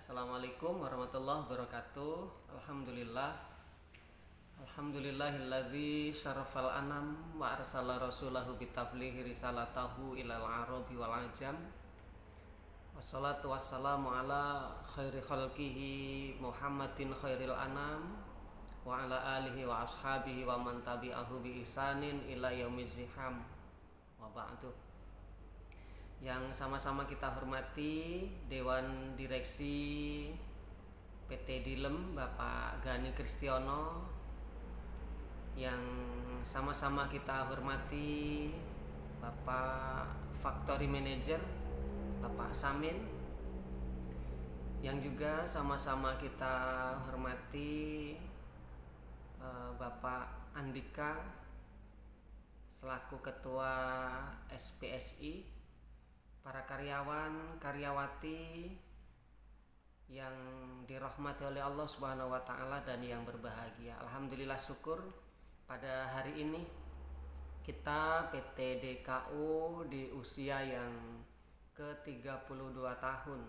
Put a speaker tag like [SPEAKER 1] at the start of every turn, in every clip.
[SPEAKER 1] Assalamualaikum warahmatullahi wabarakatuh. Alhamdulillahilladzi syarafal anam wa arsala rasulahu bitablighi risalatahu ilal arabi wal ajam. Wassalatu wassalamu ala khairi khalqihi Muhammadin khairil anam wa ala alihi wa ashabihi wa man tabi'ahu bi ihsanin ila yaumiz ziham. Wa ba'du. Yang sama-sama kita hormati Dewan Direksi PT Dilem Bapak Gani Kristiono, yang sama-sama kita hormati Bapak Factory Manager Bapak Samin, yang juga sama-sama kita hormati Bapak Andika selaku Ketua SPSI, para karyawan, karyawati yang dirahmati oleh Allah Subhanahu wa taala dan yang berbahagia. Alhamdulillah, syukur pada hari ini kita PT DKU di usia yang ke-32 tahun.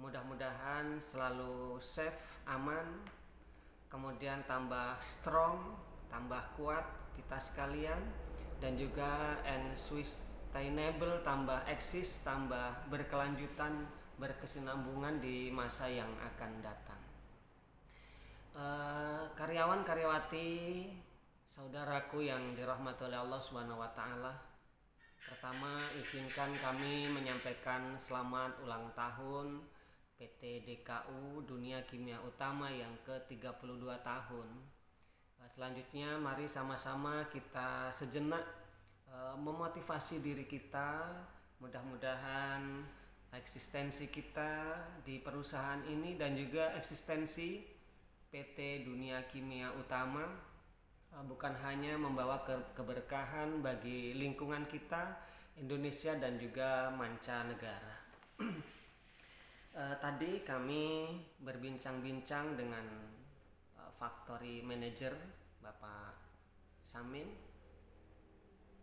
[SPEAKER 1] Mudah-mudahan selalu safe, aman, kemudian tambah strong, tambah kuat kita sekalian, dan juga sustainable, tambah eksis, tambah berkelanjutan, berkesinambungan di masa yang akan datang. Karyawan, karyawati, saudaraku yang dirahmati oleh Allah Subhanahu wa taala, pertama izinkan kami menyampaikan selamat ulang tahun PT DKU Dunia Kimia Utama yang ke-32 tahun. Selanjutnya mari sama-sama kita sejenak memotivasi diri kita. Mudah-mudahan eksistensi kita di perusahaan ini dan juga eksistensi PT Dunia Kimia Utama bukan hanya membawa keberkahan bagi lingkungan kita, Indonesia, dan juga mancanegara. Tadi kami berbincang-bincang dengan Factory Manager Bapak Samin,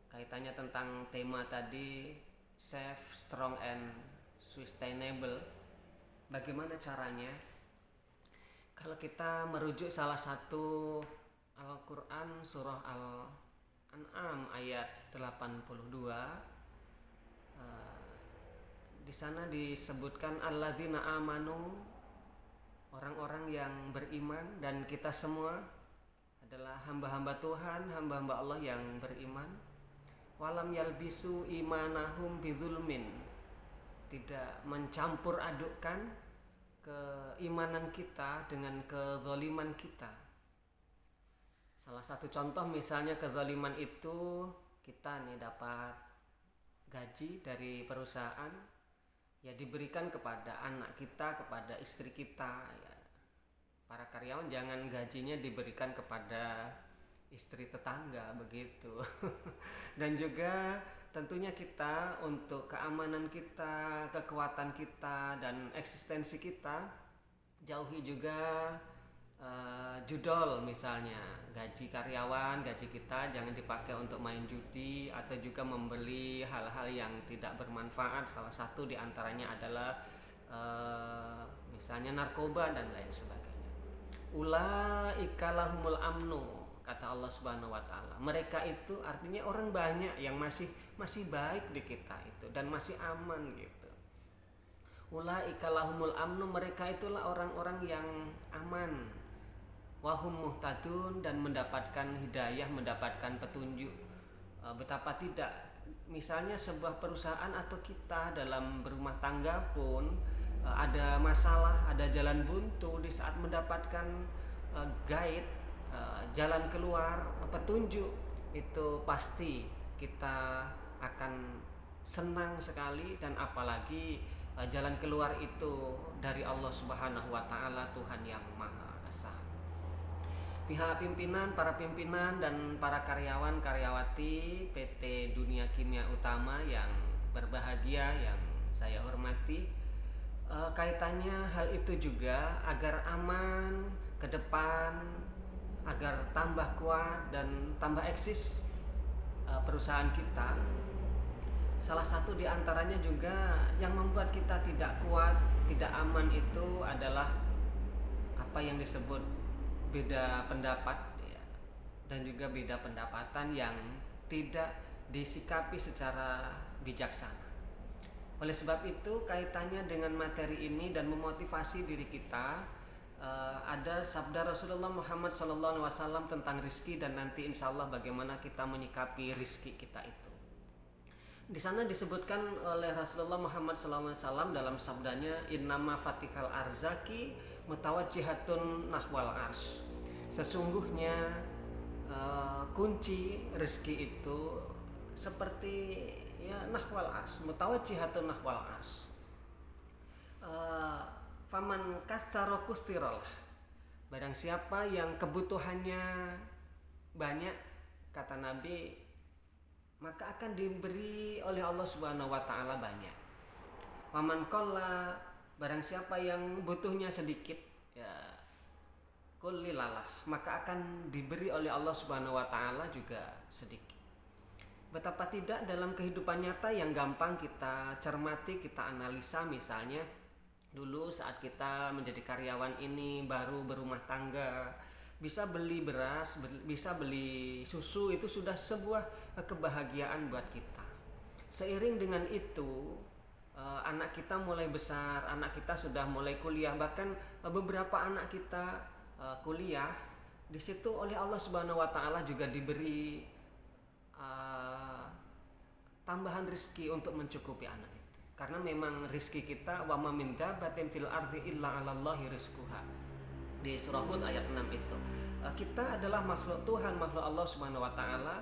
[SPEAKER 1] kaitannya tentang tema tadi, safe, strong, and sustainable. Bagaimana caranya? Kalau kita merujuk salah satu Al-Quran surah Al-An'am ayat 82, di sana disebutkan alladzina amanu, orang-orang yang beriman, dan kita semua adalah hamba-hamba Tuhan, hamba-hamba Allah yang beriman. Walam yalbisu imanahum bidzulmin, tidak mencampur adukkan keimanan kita dengan kezaliman kita. Salah satu contoh misalnya kezaliman itu, kita nih dapat gaji dari perusahaan, ya diberikan kepada anak kita, kepada istri kita, ya. Para karyawan jangan gajinya diberikan kepada istri tetangga begitu. Dan juga tentunya kita untuk keamanan kita, kekuatan kita, dan eksistensi kita, jauhi juga judol misalnya. Gaji karyawan, gaji kita jangan dipakai untuk main judi atau juga membeli hal-hal yang tidak bermanfaat. Salah satu diantaranya adalah misalnya narkoba dan lain sebagainya. Ulaika lahumul amnu, kata Allah Subhanahu wa taala. Mereka itu artinya orang banyak yang masih baik di kita itu dan masih aman gitu. Ulaika lahumul amnu, mereka itulah orang-orang yang aman. Wahum muhtadun, dan mendapatkan hidayah, mendapatkan petunjuk. Betapa tidak, misalnya sebuah perusahaan atau kita dalam berumah tangga pun ada masalah, ada jalan buntu, di saat mendapatkan guide, jalan keluar, petunjuk, itu pasti kita akan senang sekali. Dan apalagi jalan keluar itu dari Allah Subhanahu wa taala, Tuhan yang Maha Esa. Pihak pimpinan, para pimpinan, dan para karyawan, karyawati PT Dunia Kimia Utama yang berbahagia, yang saya hormati, kaitannya hal itu juga agar aman ke depan, agar tambah kuat dan tambah eksis perusahaan kita. Salah satu di antaranya juga yang membuat kita tidak kuat, tidak aman itu adalah apa yang disebut beda pendapat ya, dan juga beda pendapatan yang tidak disikapi secara bijaksana. Oleh sebab itu kaitannya dengan materi ini dan memotivasi diri kita, ada sabda Rasulullah Muhammad SAW tentang rizki dan nanti insya Allah bagaimana kita menyikapi rizki kita itu. Di sana disebutkan oleh Rasulullah Muhammad SAW dalam sabdanya, innama fatihal arzaki mutawajjihatun nahwal ars. Sesungguhnya kunci rizki itu seperti ya nahwal ars, mutawajjihatun nahwal ars. Faman katsara kutsiral. Barang siapa yang kebutuhannya banyak, kata Nabi, maka akan diberi oleh Allah Subhanahu wa taala banyak. Faman qalla, barang siapa yang butuhnya sedikit, ya kullilalah, maka akan diberi oleh Allah Subhanahu wa taala juga sedikit. Betapa tidak dalam kehidupan nyata yang gampang kita cermati, kita analisa. Misalnya dulu saat kita menjadi karyawan ini baru berumah tangga, bisa beli beras, bisa beli susu, itu sudah sebuah kebahagiaan buat kita. Seiring dengan itu anak kita mulai besar, anak kita sudah mulai kuliah, bahkan beberapa anak kita kuliah, di situ oleh Allah Subhanahu wa taala juga diberi tambahan rezeki untuk mencukupi anak itu. Karena memang rezeki kita, wa ma min dabbatin fil ardi illa 'alallahi rizquha. Di surah Hud ayat 6 itu. Kita adalah makhluk Tuhan, makhluk Allah Subhanahu wa taala.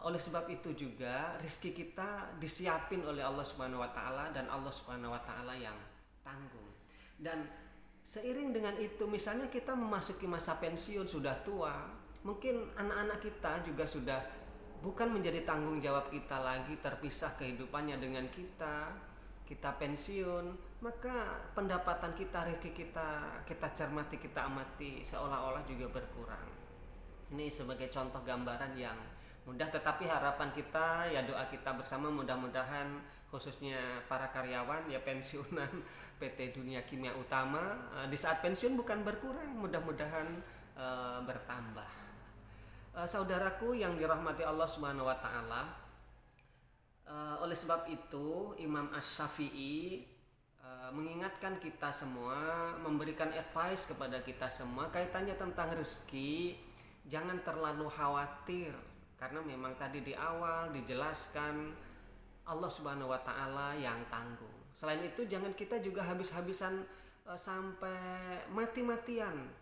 [SPEAKER 1] Oleh sebab itu juga rezeki kita disiapin oleh Allah Subhanahu wa taala dan Allah Subhanahu wa taala yang tanggung. Dan seiring dengan itu, misalnya kita memasuki masa pensiun, sudah tua, mungkin anak-anak kita juga sudah bukan menjadi tanggung jawab kita lagi, terpisah kehidupannya dengan kita pensiun, maka pendapatan kita, rezeki kita cermati, kita amati, seolah-olah juga berkurang. Ini sebagai contoh gambaran yang mudah, tetapi harapan kita, ya doa kita bersama, mudah-mudahan khususnya para karyawan ya pensiunan PT Dunia Kimia Utama, di saat pensiun bukan berkurang, mudah-mudahan bertambah. Saudaraku yang dirahmati Allah Subhanahu wa taala, oleh sebab itu Imam Asy-Syafi'i mengingatkan kita semua, memberikan advice kepada kita semua kaitannya tentang rezeki. Jangan terlalu khawatir, karena memang tadi di awal dijelaskan Allah Subhanahu wa taala yang tanggung. Selain itu jangan kita juga habis-habisan sampai mati-matian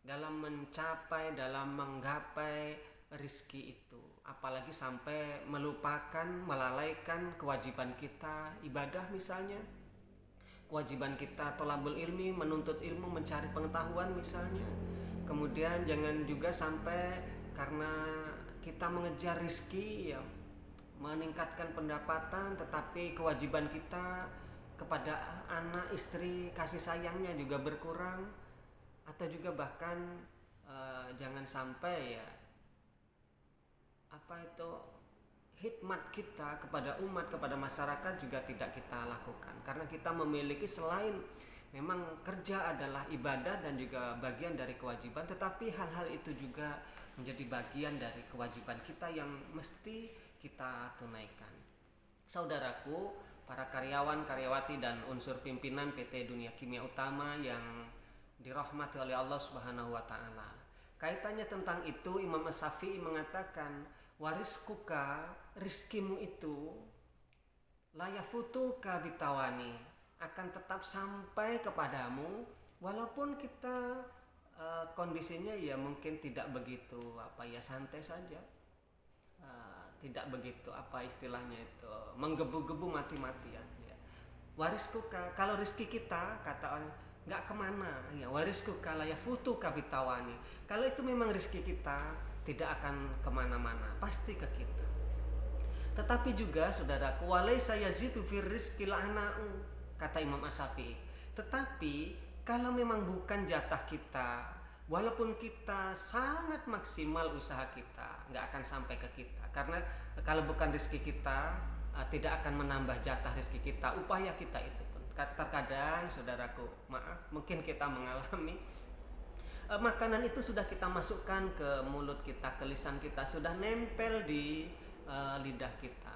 [SPEAKER 1] dalam mencapai, dalam menggapai rizki itu, apalagi sampai melupakan, melalaikan kewajiban kita ibadah, misalnya kewajiban kita thalabul ilmi, menuntut ilmu, mencari pengetahuan misalnya. Kemudian jangan juga sampai karena kita mengejar rizki ya, meningkatkan pendapatan, tetapi kewajiban kita kepada anak, istri, kasih sayangnya juga berkurang. Atau juga bahkan jangan sampai ya khidmat kita kepada umat, kepada masyarakat juga tidak kita lakukan, karena kita memiliki, selain memang kerja adalah ibadah dan juga bagian dari kewajiban, tetapi hal-hal itu juga menjadi bagian dari kewajiban kita yang mesti kita tunaikan. Saudaraku, para karyawan, karyawati dan unsur pimpinan PT Dunia Kimia Utama yang dirahmati oleh Allah Subhanahu wa taala. Kaitannya tentang itu, Imam Asy-Syafi'i mengatakan, wariskuka, rizkimu itu la yafutuka bitawani, akan tetap sampai kepadamu walaupun kita kondisinya ya mungkin tidak begitu santai saja. Tidak begitu istilahnya itu menggebu-gebu mati-matian ya. Wariskuka, kalau rizki kita, kata orang, nggak kemana ya, warisku kalaya futu kabitawani, kalau itu memang rezeki kita tidak akan kemana-mana, pasti ke kita. Tetapi juga saudaraku, walaysa yazidu fir rizqi la'na'u, kata Imam Asy-Syafi'i, tetapi kalau memang bukan jatah kita, walaupun kita sangat maksimal usaha kita, nggak akan sampai ke kita, karena kalau bukan rezeki kita tidak akan menambah jatah rezeki kita, upaya kita itu pun. Terkadang saudaraku, maaf, mungkin kita mengalami makanan itu sudah kita masukkan ke mulut kita, ke lisan kita, sudah nempel di lidah kita,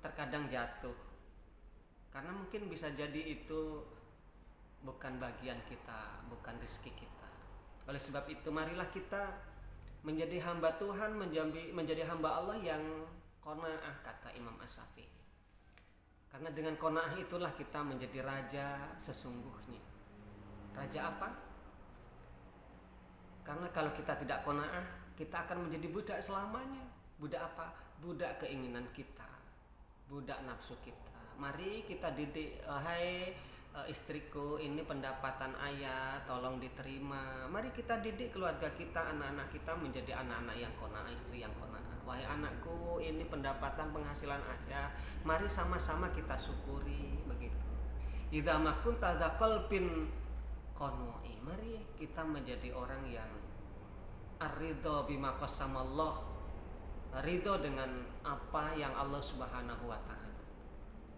[SPEAKER 1] terkadang jatuh karena mungkin bisa jadi itu bukan bagian kita, bukan rezeki kita. Oleh sebab itu marilah kita menjadi hamba Tuhan, menjadi hamba Allah yang qanaah, kata Imam As-Syafi'i. Karena dengan qanaah itulah kita menjadi raja sesungguhnya. Raja apa? Karena kalau kita tidak qanaah, kita akan menjadi budak selamanya. Budak apa? Budak keinginan kita, budak nafsu kita. Mari kita didik, hai istriku, ini pendapatan ayah, tolong diterima. Mari kita didik keluarga kita, anak-anak kita menjadi anak-anak yang qanaah, istri yang qanaah. Wahai anakku, ini pendapatan penghasilan ayah, mari sama-sama kita syukuri, begitu. Idza ma kunta dza qalbin qanoi, mari kita menjadi orang yang ar-ridho bima qasamallah, ridho dengan apa yang Allah Subhanahu wa taala.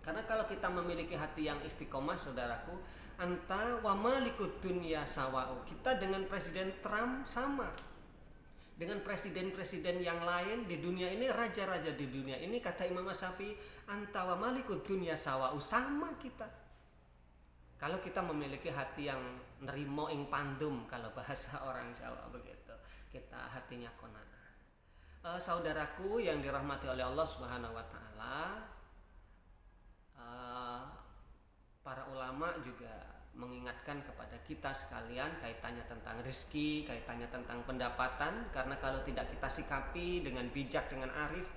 [SPEAKER 1] Karena kalau kita memiliki hati yang istiqomah, saudaraku, anta wa malikud dunya sawa'u. Kita dengan Presiden Trump sama. Dengan presiden-presiden yang lain di dunia ini, raja-raja di dunia ini, kata Imam Syafi'i, anta wa malikud dunya sawa'u, sama kita. Kalau kita memiliki hati yang nerimo ing pandum, kalau bahasa orang Jawa begitu, kita hatinya qanaah. Saudaraku yang dirahmati oleh Allah Subhanahu wa taala, para ulama juga mengingatkan kepada kita sekalian kaitannya tentang rezeki, kaitannya tentang pendapatan. Karena kalau tidak kita sikapi dengan bijak, dengan arif,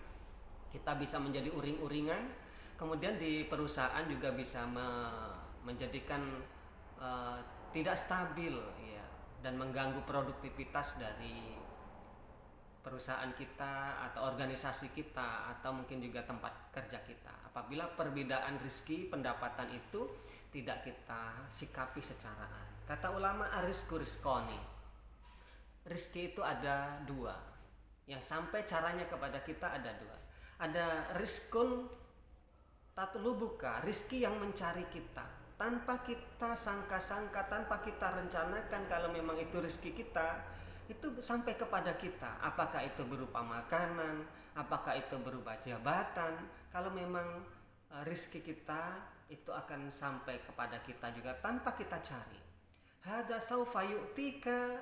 [SPEAKER 1] kita bisa menjadi uring-uringan. Kemudian di perusahaan juga bisa menjadikan tidak stabil ya, dan mengganggu produktivitas dari perusahaan kita atau organisasi kita, atau mungkin juga tempat kerja kita. Apabila perbedaan rezeki, pendapatan itu tidak kita sikapi secara arif. Kata ulama, arizku rizqoni, rezeki itu ada dua. Yang sampai caranya kepada kita ada dua. Ada rizkun tatlubuka, rezeki yang mencari kita tanpa kita sangka-sangka, tanpa kita rencanakan. Kalau memang itu rezeki kita, itu sampai kepada kita. Apakah itu berupa makanan, apakah itu berupa jabatan. Kalau memang rezeki kita itu akan sampai kepada kita juga tanpa kita cari. Hada saufa yu'tika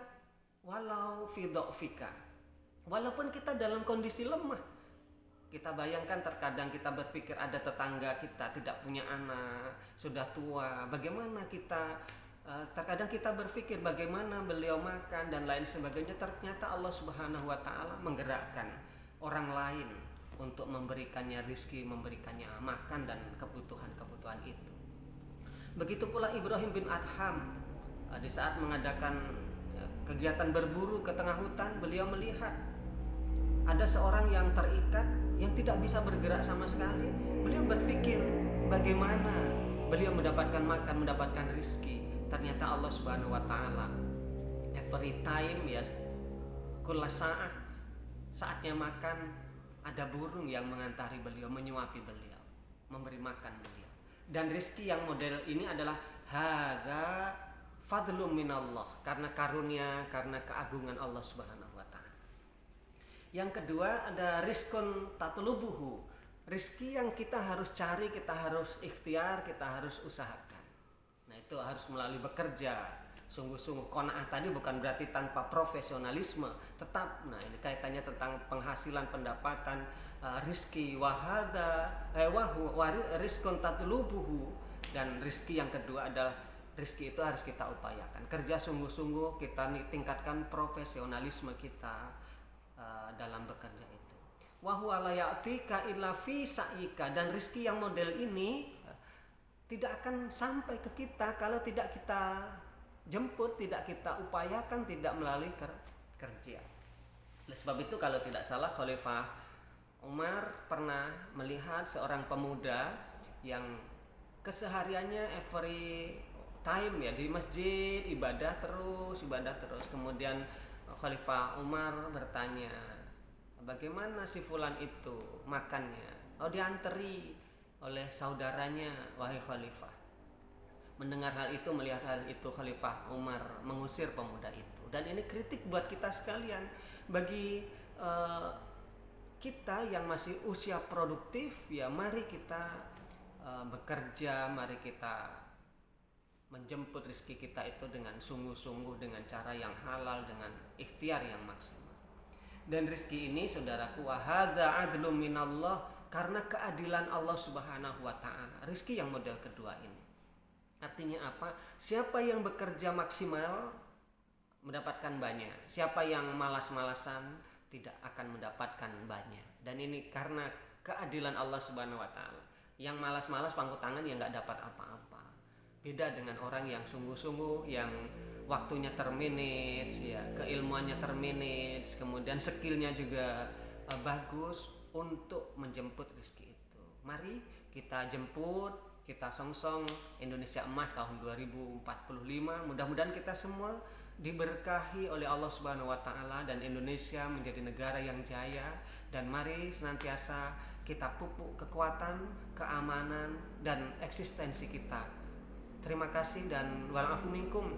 [SPEAKER 1] walau fi dha'fika. Walaupun kita dalam kondisi lemah. Kita bayangkan, terkadang kita berpikir ada tetangga kita tidak punya anak, sudah tua, bagaimana kita, terkadang kita berpikir bagaimana beliau makan dan lain sebagainya. Ternyata Allah Subhanahu wa taala menggerakkan orang lain untuk memberikannya rezeki, memberikannya makan dan kebutuhan-kebutuhan itu. Begitu pula Ibrahim bin Adham, di saat mengadakan kegiatan berburu ke tengah hutan, beliau melihat ada seorang yang terikat, yang tidak bisa bergerak sama sekali. Beliau berpikir bagaimana beliau mendapatkan makan, mendapatkan rezeki. Ternyata Allah Subhanahu wa taala every time ya, kulla sa'ah, saatnya makan, ada burung yang mengantari beliau, menyuapi beliau, memberi makan beliau. Dan rezeki yang model ini adalah hadza fadlum minallah, karena karunia, karena keagungan Allah Subhanahu wa taala. Yang kedua ada rizkun tatlubuhu, rezeki yang kita harus cari, kita harus ikhtiar, kita harus usahakan. Nah, itu harus melalui bekerja sungguh-sungguh. Qanaah tadi bukan berarti tanpa profesionalisme, tetap. Nah, ini kaitannya tentang penghasilan, pendapatan, rizki wahada rizkun tatlubuhu. Dan rizki yang kedua adalah rizki itu harus kita upayakan, kerja sungguh-sungguh, kita tingkatkan profesionalisme kita dalam bekerja itu. Wa huwa la ya'tika illa fi sa'ika, dan rizki yang model ini tidak akan sampai ke kita kalau tidak kita jemput, tidak kita upayakan, tidak melalui kerja. Oleh sebab itu kalau tidak salah Khalifah Umar pernah melihat seorang pemuda yang kesehariannya every time ya di masjid, ibadah terus. Kemudian Khalifah Umar bertanya, bagaimana si fulan itu makannya? Oh, dianteri oleh saudaranya, wahai khalifah. Mendengar hal itu, melihat hal itu, Khalifah Umar mengusir pemuda itu. Dan ini kritik buat kita sekalian. Bagi kita yang masih usia produktif, ya mari kita bekerja, mari kita menjemput rezeki kita itu dengan sungguh-sungguh, dengan cara yang halal, dengan ikhtiar yang maksimal. Dan rezeki ini, saudaraku, wahada adlum minallah, karena keadilan Allah Subhanahu wa taala. Rezeki yang model kedua ini. Artinya apa? Siapa yang bekerja maksimal mendapatkan banyak. Siapa yang malas-malasan tidak akan mendapatkan banyak. Dan ini karena keadilan Allah Subhanahu wa taala. Yang malas-malas pangku tangan ya nggak dapat apa-apa. Beda dengan orang yang sungguh-sungguh, yang waktunya termanage, ya, keilmuannya termanage, kemudian skillnya juga bagus untuk menjemput rezeki itu. Mari kita jemput, kita songsong Indonesia Emas tahun 2045. Mudah-mudahan kita semua diberkahi oleh Allah Subhanahu wa taala dan Indonesia menjadi negara yang jaya. Dan mari senantiasa kita pupuk kekuatan, keamanan dan eksistensi kita. Terima kasih dan wal afu minkum.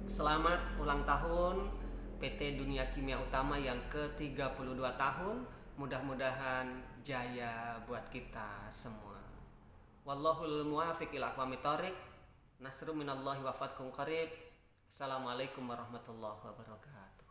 [SPEAKER 1] Selamat ulang tahun PT Dunia Kimia Utama yang ke-32 tahun. Mudah-mudahan jaya buat kita semua. Wallahul muwafiq ila aqwamit thoriq. Nasrun minallahi wa fathun qarib. Assalamualaikum warahmatullahi wabarakatuh.